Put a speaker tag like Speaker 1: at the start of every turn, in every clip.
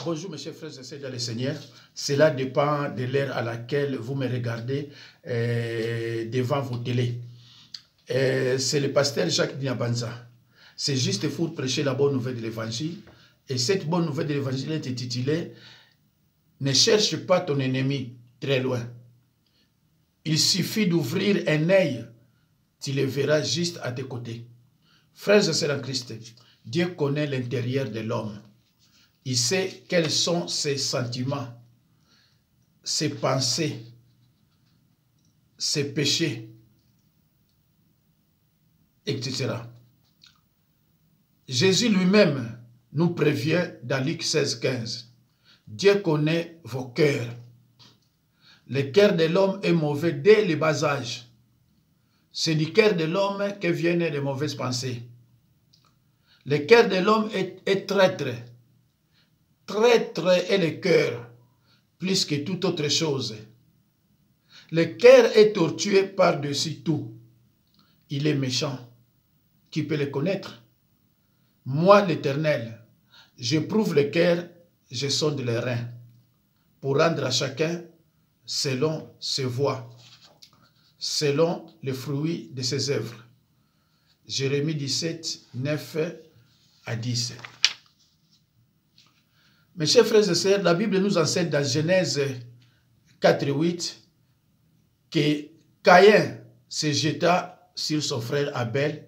Speaker 1: Bonjour mes chers frères et sœurs dans le Seigneur. Cela dépend de l'heure à laquelle vous me regardez devant vos télés. C'est le pasteur Jacques Niabanza. C'est juste pour prêcher la bonne nouvelle de l'évangile. Et cette bonne nouvelle de l'évangile est intitulée « Ne cherche pas ton ennemi très loin. Il suffit d'ouvrir un œil, tu le verras juste à tes côtés. » Frères et sœurs en Christ, Dieu connaît l'intérieur de l'homme. Il sait quels sont ses sentiments, ses pensées, ses péchés, etc. Jésus lui-même nous prévient dans Luc 16, 15. Dieu connaît vos cœurs. Le cœur de l'homme est mauvais dès le bas âge. C'est du cœur de l'homme que viennent les mauvaises pensées. Le cœur de l'homme est traître. Traître est le cœur, plus que toute autre chose. Le cœur est tortué par-dessus tout. Il est méchant. Qui peut le connaître? Moi, l'Éternel, j'éprouve le cœur, je sonde les reins, pour rendre à chacun selon ses voies, selon les fruits de ses œuvres. Jérémie 17, 9 à 10. Mes chers frères et sœurs, la Bible nous enseigne dans Genèse 4, 8 que Caïn se jeta sur son frère Abel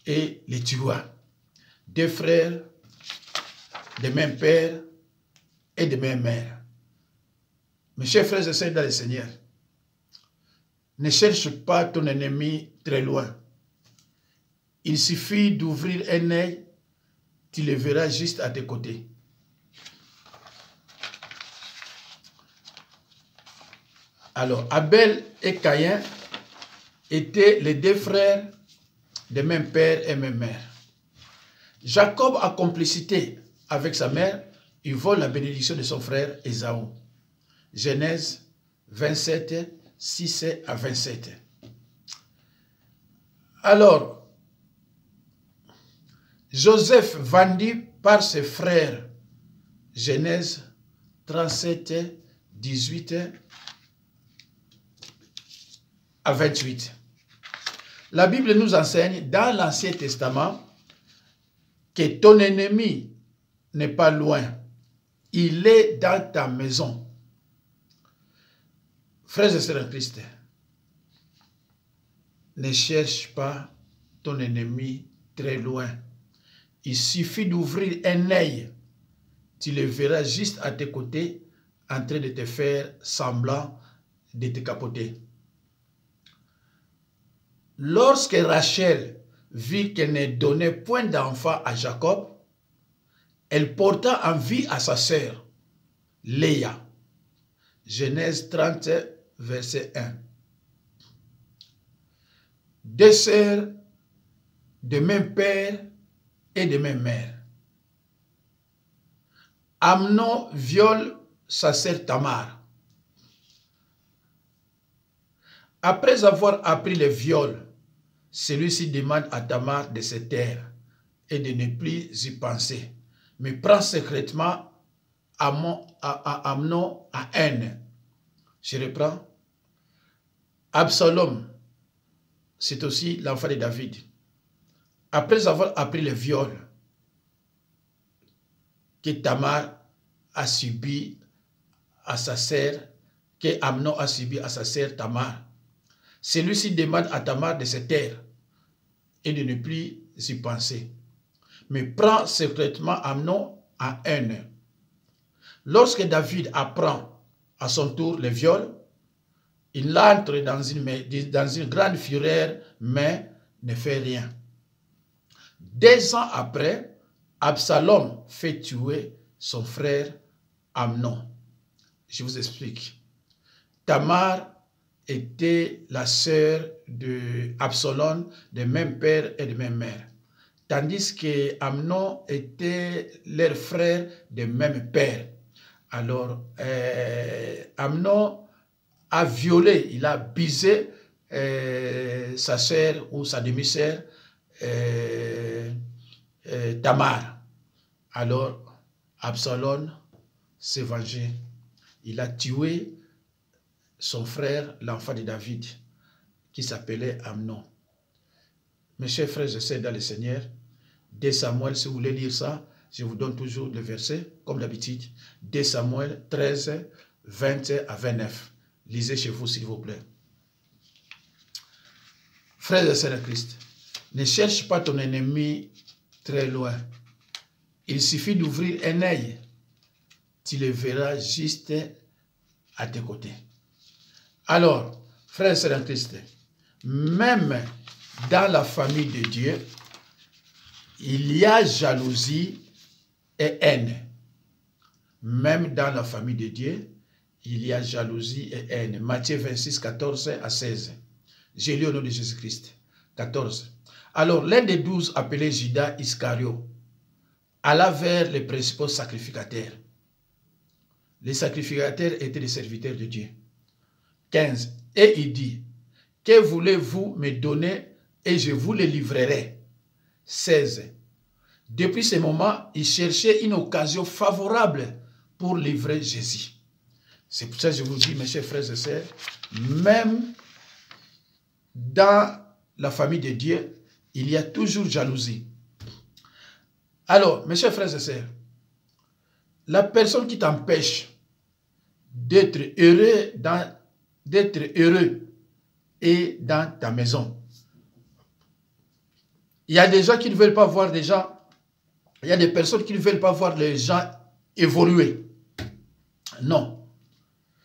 Speaker 1: et le tua. Deux frères, de même père et de même mère. Mes chers frères et sœurs dans le Seigneur, ne cherche pas ton ennemi très loin. Il suffit d'ouvrir un œil, tu le verras juste à tes côtés. Alors, Abel et Caïn étaient les deux frères de même père et même mère. Jacob a complicité avec sa mère, il vole la bénédiction de son frère Ésaü. Genèse 27, 6 à 27. Alors, Joseph vendu par ses frères. Genèse 37, 18 à 28. La Bible nous enseigne dans l'Ancien Testament que ton ennemi n'est pas loin. Il est dans ta maison. Frères et sœurs en Christ, ne cherche pas ton ennemi très loin. Il suffit d'ouvrir un œil. Tu le verras juste à tes côtés en train de te faire semblant de te capoter. Lorsque Rachel vit qu'elle ne donnait point d'enfant à Jacob, elle porta envie à sa sœur, Léa. Genèse 30, verset 1. Deux sœurs de même père et de même mère. Amnon viole sa sœur Tamar. Après avoir appris le viol, celui-ci demande à Tamar de se taire et de ne plus y penser, mais prend secrètement Amnon à haine. Je reprends. Absalom, c'est aussi l'enfant de David. Après avoir appris le viol que Tamar a subi à sa sœur, que Amnon a subi à sa sœur Tamar, celui-ci demande à Tamar de se taire et de ne plus y penser, mais prend secrètement Amnon en haine. Lorsque David apprend à son tour le viol, il entre dans une grande fureur, mais ne fait rien. 2 ans après, Absalom fait tuer son frère Amnon. Je vous explique. Tamar était la sœur d'Absalom, de même père et de même mère. Tandis que Amnon était leur frère de même père. Alors, Amnon a violé, il a baisé sa sœur ou sa demi-sœur Tamar. Alors, Absalom s'est vengé. Il a tué son frère, l'enfant de David, qui s'appelait Amnon. Mes chers frères et sœurs dans le Seigneur, 2 Samuel, si vous voulez lire ça, je vous donne toujours le verset, comme d'habitude. 2 Samuel 13, 20 à 29. Lisez chez vous, s'il vous plaît. Frères et sœurs de Christ, ne cherche pas ton ennemi très loin. Il suffit d'ouvrir un œil. Tu le verras juste à tes côtés. Alors, frères et sœurs en Christ, même dans la famille de Dieu, il y a jalousie et haine. Même dans la famille de Dieu, il y a jalousie et haine. Matthieu 26, 14 à 16. J'ai lu au nom de Jésus-Christ. 14. Alors, l'un des 12, appelé Judas Iscario, alla vers les principaux sacrificateurs. Les sacrificateurs étaient des serviteurs de Dieu. 15. Et il dit, que voulez-vous me donner et je vous le livrerai. 16. Depuis ce moment, il cherchait une occasion favorable pour livrer Jésus. C'est pour ça que je vous dis, mes chers frères et sœurs, même dans la famille de Dieu, il y a toujours jalousie. Alors, mes chers frères et sœurs, la personne qui t'empêche d'être heureux et dans ta maison. Il y a des gens qui ne veulent pas voir des gens, il y a des personnes qui ne veulent pas voir les gens évoluer. Non.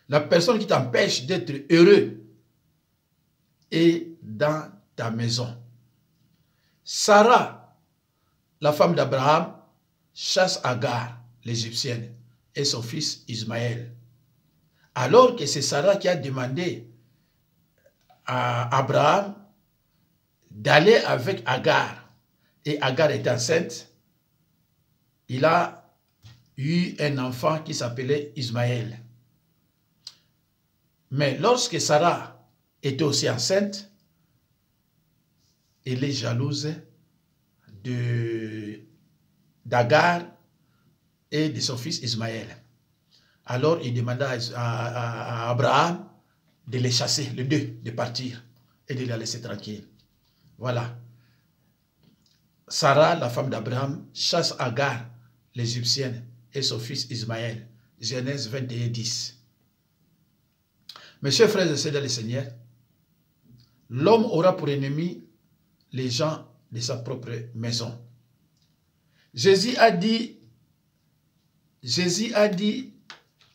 Speaker 1: La personne qui t'empêche d'être heureux est dans ta maison. Sarah, la femme d'Abraham, chasse Agar, l'Égyptienne, et son fils Ismaël. Alors que c'est Sarah qui a demandé à Abraham d'aller avec Agar. Et Agar est enceinte. Il a eu un enfant qui s'appelait Ismaël. Mais lorsque Sarah était aussi enceinte, elle est jalouse d'Agar et de son fils Ismaël. Alors il demanda à Abraham de les chasser, les deux, de partir et de les laisser tranquilles. Voilà. Sarah, la femme d'Abraham, chasse Agar, l'Égyptienne, et son fils Ismaël. Genèse 21, 10. Mes chers frères et sœurs dans le Seigneur, l'homme aura pour ennemi les gens de sa propre maison. Jésus a dit,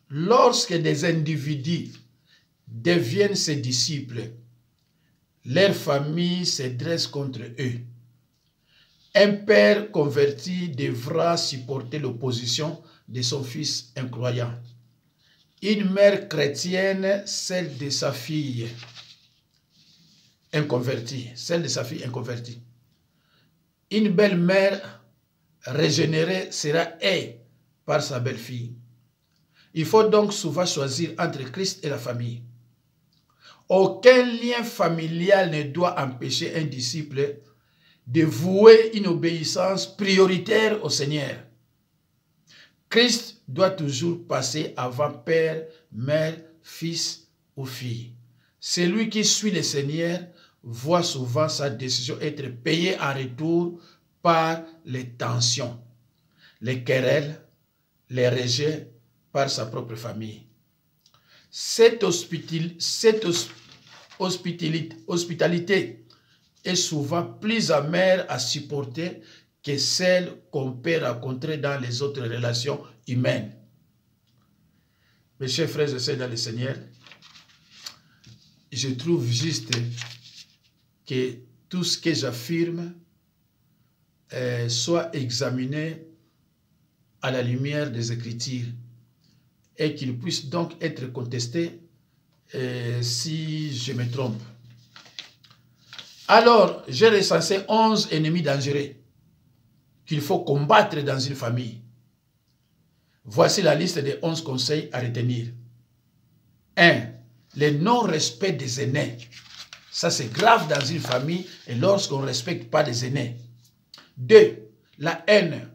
Speaker 1: lorsque des individus deviennent ses disciples, leur famille se dresse contre eux. Un père converti devra supporter l'opposition de son fils incroyant. Une mère chrétienne, celle de sa fille inconvertie, Une belle-mère régénérée sera haïe par sa belle-fille. Il faut donc souvent choisir entre Christ et la famille. Aucun lien familial ne doit empêcher un disciple de vouer une obéissance prioritaire au Seigneur. Christ doit toujours passer avant père, mère, fils ou fille. Celui qui suit le Seigneur voit souvent sa décision être payée en retour par les tensions, les querelles, les rejets par sa propre famille. Cette hospitalité est souvent plus amère à supporter que celle qu'on peut rencontrer dans les autres relations humaines. Mes chers frères et sœurs dans le Seigneur, je trouve juste que tout ce que j'affirme soit examiné à la lumière des Écritures et qu'il puisse donc être contesté si je me trompe. Alors, j'ai recensé 11 ennemis dangereux qu'il faut combattre dans une famille. Voici la liste des 11 conseils à retenir. 1. Le non-respect des aînés. Ça, c'est grave dans une famille et lorsqu'on ne respecte pas les aînés. 2. La haine.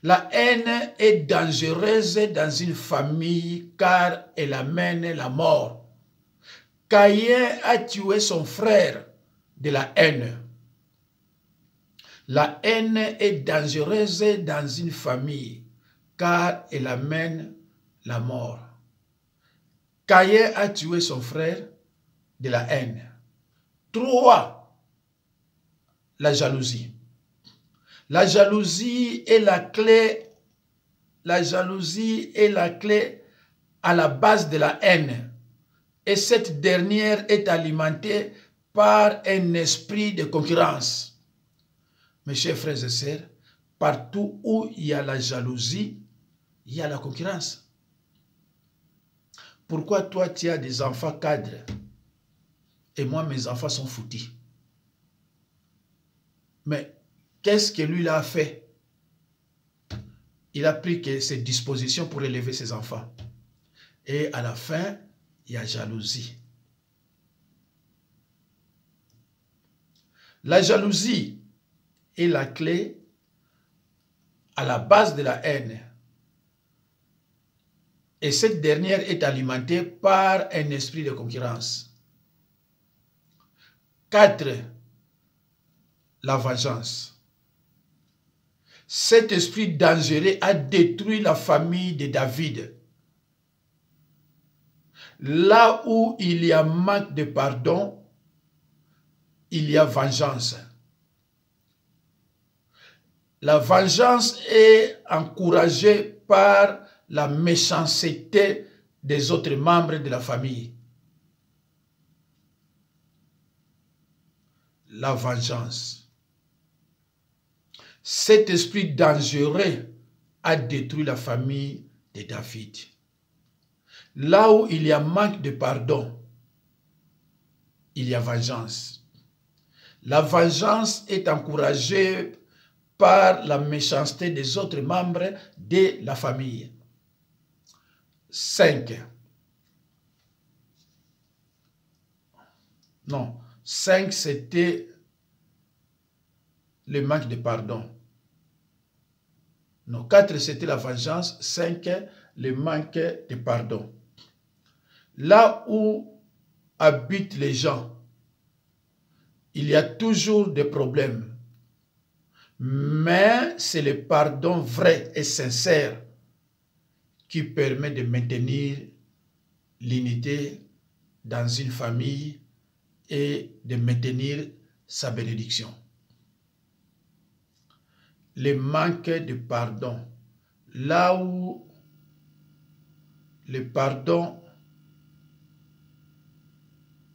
Speaker 1: La haine est dangereuse dans une famille car elle amène la mort. Caïn a tué son frère de la haine. La haine est dangereuse dans une famille car elle amène la mort. Caïn a tué son frère de la haine. 3. La jalousie. La jalousie est la clé. La jalousie est la clé à la base de la haine. Et cette dernière est alimentée par un esprit de concurrence. Mes chers frères et sœurs, partout où il y a la jalousie, il y a la concurrence. Pourquoi toi tu as des enfants cadres et moi mes enfants sont foutus? Mais qu'est-ce que lui a fait? Il a pris ses dispositions pour élever ses enfants. Et à la fin, il y a jalousie. La jalousie est la clé à la base de la haine. Et cette dernière est alimentée par un esprit de concurrence. 4. La vengeance. Cet esprit dangereux a détruit la famille de David. Là où il y a manque de pardon, il y a vengeance. La vengeance est encouragée par la méchanceté des autres membres de la famille. La vengeance. Cet esprit dangereux a détruit la famille de David. Là où il y a manque de pardon, il y a vengeance. La vengeance est encouragée par la méchanceté des autres membres de la famille. 5. Non, 5 c'était le manque de pardon. Non, 4 c'était la vengeance, 5 le manque de pardon. Là où habitent les gens, il y a toujours des problèmes. Mais c'est le pardon vrai et sincère qui permet de maintenir l'unité dans une famille et de maintenir sa bénédiction. Le manque de pardon. Là où le pardon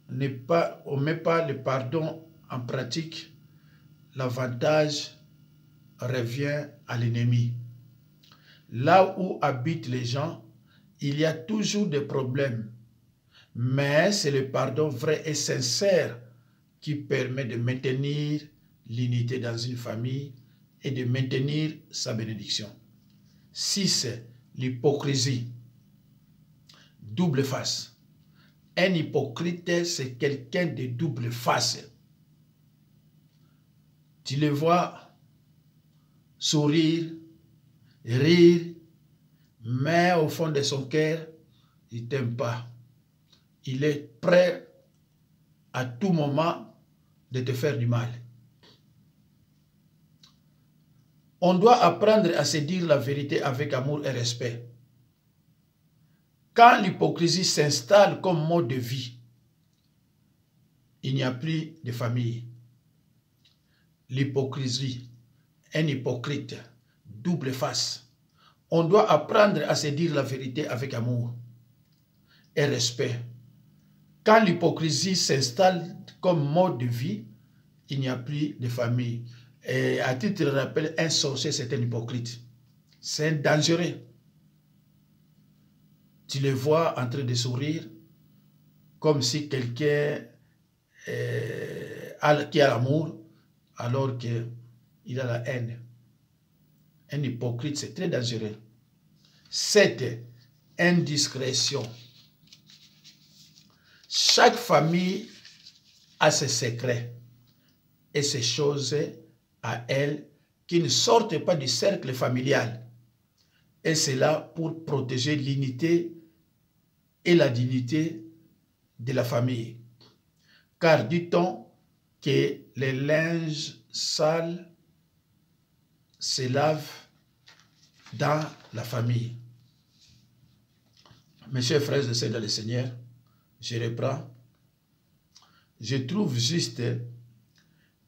Speaker 1: n'est pas, on ne met pas le pardon en pratique, l'avantage revient à l'ennemi. Là où habitent les gens, il y a toujours des problèmes. Mais c'est le pardon vrai et sincère qui permet de maintenir l'unité dans une famille et de maintenir sa bénédiction. 6. L'hypocrisie. Double face. Un hypocrite, c'est quelqu'un de double face. Tu le vois sourire, rire, mais au fond de son cœur, il ne t'aime pas. Il est prêt à tout moment de te faire du mal. On doit apprendre à se dire la vérité avec amour et respect. Quand l'hypocrisie s'installe comme mode de vie, il n'y a plus de famille. L'hypocrisie, un hypocrite, double face. On doit apprendre à se dire la vérité avec amour et respect. Quand l'hypocrisie s'installe comme mode de vie, il n'y a plus de famille. Et à titre de rappel, un sorcier, c'est un hypocrite. C'est un dangereux. Tu le vois en train de sourire, comme si quelqu'un qui a l'amour, alors qu'il a la haine. Un hypocrite, c'est très dangereux. 7. Indiscrétion. Chaque famille a ses secrets et ses choses à elle qui ne sortent pas du cercle familial. Et c'est là pour protéger l'unité et la dignité de la famille. Car dit-on que les linges sales se lavent dans la famille. Mes chers frères et sœurs dans le Seigneur, je reprends. Je trouve juste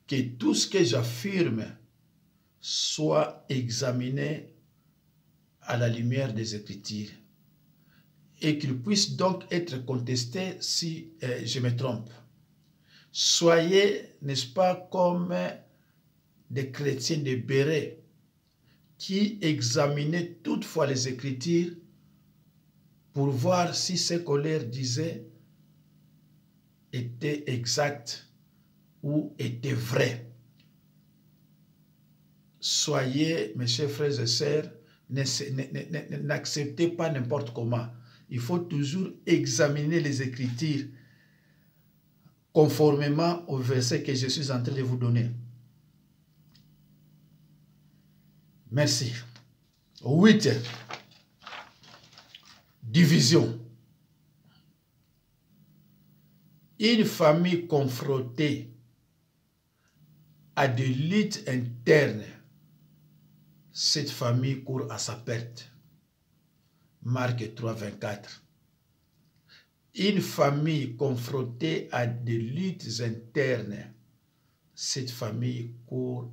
Speaker 1: que tout ce que j'affirme soit examiné à la lumière des Écritures et qu'il puisse donc être contesté si je me trompe. Soyez, n'est-ce pas, comme des chrétiens de béret qui examinaient toutefois les Écritures pour voir si ce qu'on leur disait était exact ou était vrai. Soyez, mes chers frères et sœurs, n'acceptez pas n'importe comment. Il faut toujours examiner les Écritures conformément au verset que je suis en train de vous donner. Merci. 8. Division. Une famille confrontée à des luttes internes, cette famille court à sa perte. Marc 3, 24. Une famille confrontée à des luttes internes, cette famille court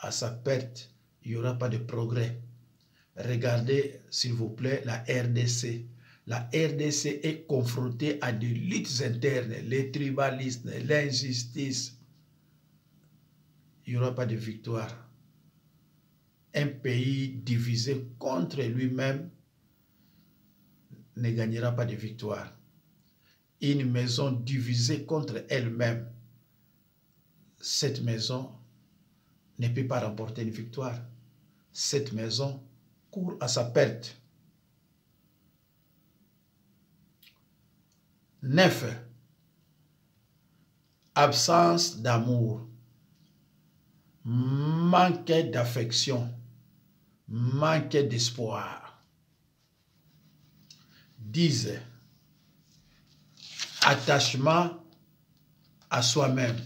Speaker 1: à sa perte. Il n'y aura pas de progrès. Regardez, s'il vous plaît, la RDC. La RDC est confrontée à des luttes internes, les tribalismes, l'injustice. Il n'y aura pas de victoire. Un pays divisé contre lui-même ne gagnera pas de victoire. Une maison divisée contre elle-même, cette maison ne peut pas remporter une victoire. Cette maison court à sa perte. 9. Absence d'amour, manque d'affection, manque d'espoir. 10. Attachement à soi-même,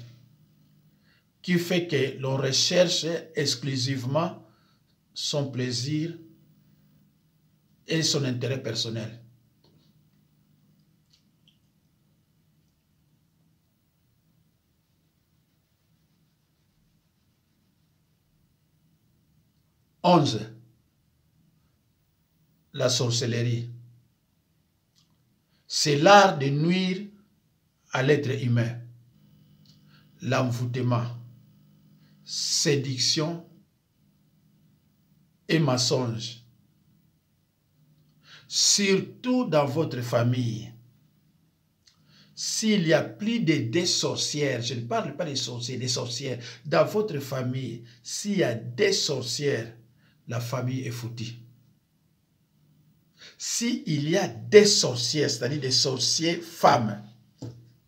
Speaker 1: qui fait que l'on recherche exclusivement son plaisir et son intérêt personnel. La sorcellerie. C'est l'art de nuire à l'être humain. L'envoûtement, séduction et mensonge. Surtout dans votre famille. S'il y a plus de 2 sorcières, je ne parle pas des sorciers, des sorcières, dans votre famille, s'il y a 2 sorcières, la famille est foutue. S'il y a 2 sorcières, c'est-à-dire des sorciers femmes,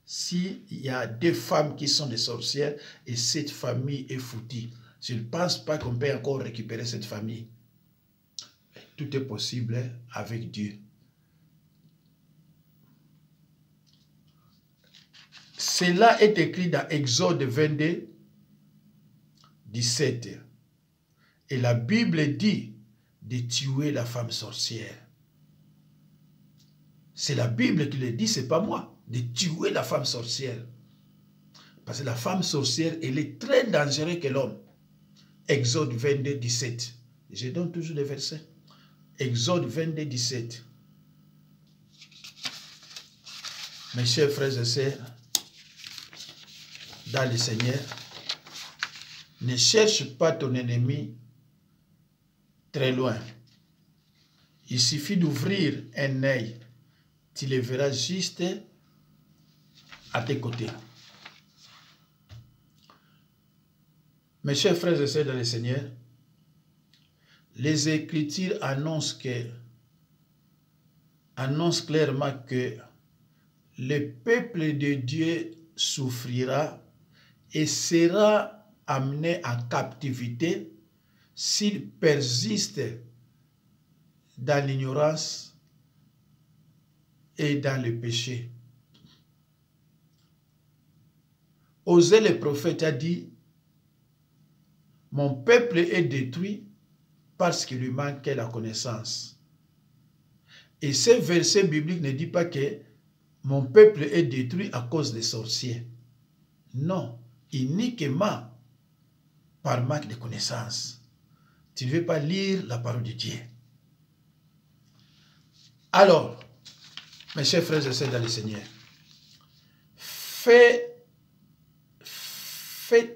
Speaker 1: s'il y a 2 femmes qui sont des sorcières et cette famille est foutue, je ne pense pas qu'on peut encore récupérer cette famille. Tout est possible avec Dieu. Cela est écrit dans Exode 22, 17. Et la Bible dit de tuer la femme sorcière. C'est la Bible qui le dit, ce n'est pas moi. De tuer la femme sorcière. Parce que la femme sorcière, elle est très dangereuse que l'homme. Exode 22, 17. Je donne toujours les versets. Exode 22, 17. Mes chers frères et sœurs, dans le Seigneur, ne cherche pas ton ennemi très loin. Il suffit d'ouvrir un œil. Tu le verras juste à tes côtés. Mes chers frères et sœurs dans le Seigneur, les Écritures annoncent clairement que le peuple de Dieu souffrira et sera amené en captivité s'il persiste dans l'ignorance et dans le péché. Osée le prophète a dit, mon peuple est détruit parce qu'il lui manquait la connaissance. Et ce verset biblique ne dit pas que mon peuple est détruit à cause des sorciers. Non, uniquement par manque de connaissance. Tu ne veux pas lire la parole de Dieu. Alors, mes chers frères et sœurs dans le Seigneur, fais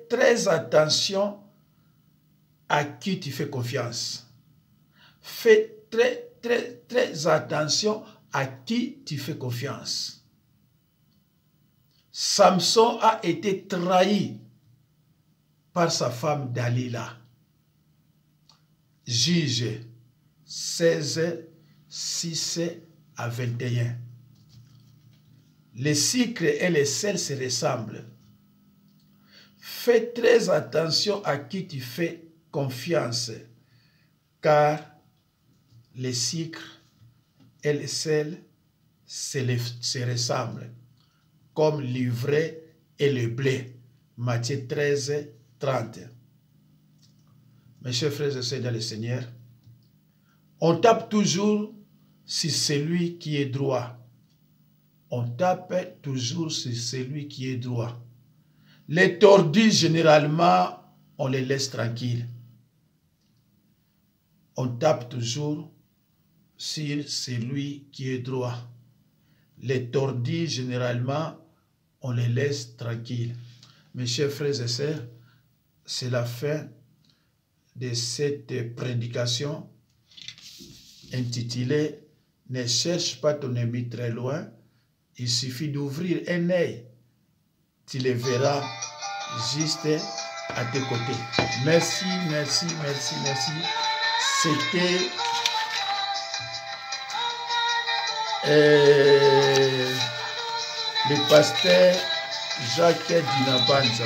Speaker 1: très attention à qui tu fais confiance. Fais très attention à qui tu fais confiance. Samson a été trahi par sa femme Dalila. Juge 16, 6 à 21. Les sucres et les sels se ressemblent. Fais très attention à qui tu fais confiance, car les sucres et les sels se ressemblent, comme l'ivraie et le blé. Matthieu 13, 30. Mes chers frères et sœurs dans le Seigneur, on tape toujours sur celui qui est droit. On tape toujours sur celui qui est droit. Les tordus, généralement, on les laisse tranquilles. On tape toujours sur celui qui est droit. Les tordus, généralement, on les laisse tranquilles. Mes chers frères et sœurs, c'est la fin de cette prédication intitulée « Ne cherche pas ton ennemi très loin ». Il suffit d'ouvrir un œil. Tu le verras juste à tes côtés. Merci, merci, merci, merci. C'était le pasteur Jacques Dinabanza.